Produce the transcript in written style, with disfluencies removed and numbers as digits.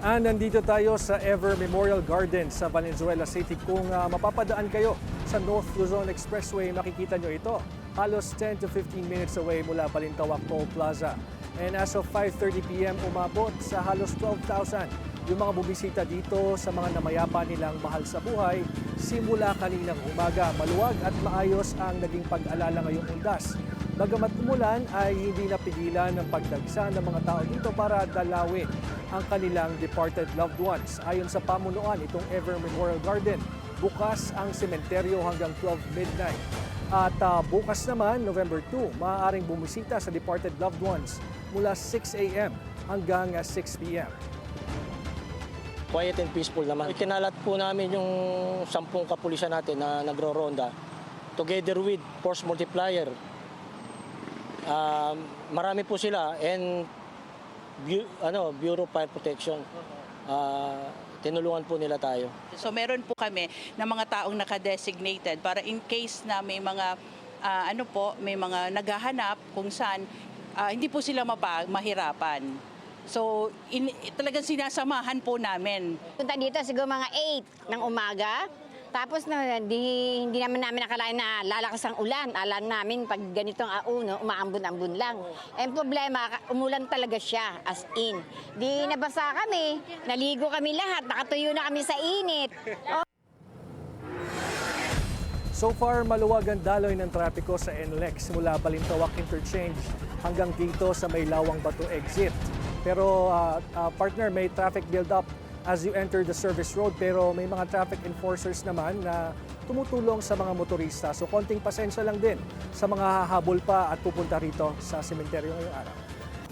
Nandito tayo sa Ever Memorial Garden sa Valenzuela City. Kung mapapadaan kayo sa North Luzon Expressway, makikita nyo ito. Halos 10 to 15 minutes away mula Balintawak Toll Plaza. And as of 5:30 p.m. umabot sa halos 12,000 yung mga bumisita dito sa mga namayapa nilang mahal sa buhay simula kaninang umaga. Maluwag at maayos ang naging pag-alala ngayong undas. Bagamat umulan ay hindi napigilan ng pagdagsa ng mga tao dito para dalawin ang kanilang departed loved ones. Ayon sa pamunuan itong Ever Memorial Garden, bukas ang sementeryo hanggang 12 midnight. At bukas naman, November 2, maaaring bumisita sa departed loved ones mula 6 a.m. hanggang 6 p.m. Quiet and peaceful naman. Ikinalat po namin yung 10 kapulisan natin na nagro-ronda together with force multiplier. Marami po sila and Bureau of Fire Protection. Tinulungan po nila tayo. So meron po kami ng mga taong naka-designated para in case na may mga may mga naghahanap kung saan hindi po sila mahirapan. So talagang sinasamahan po namin. Punta dito siguro mga 8 ng umaga. Tapos hindi naman namin nakalain na lalakas ang ulan. Alam namin pag ganitong umaambon-ambon lang. Ang problema, umulan talaga siya, as in. Di nabasa kami, naligo kami lahat, nakatuyo na kami sa init. So far, maluwag ang daloy ng trapiko sa NLEX mula Balintawak Interchange hanggang dito sa May Lawang Bato exit. Pero partner, may traffic build-up as you enter the service road, pero may mga traffic enforcers naman na tumutulong sa mga motorista. So konting pasensya lang din sa mga hahabol pa at pupunta rito sa sementeryo ngayong araw.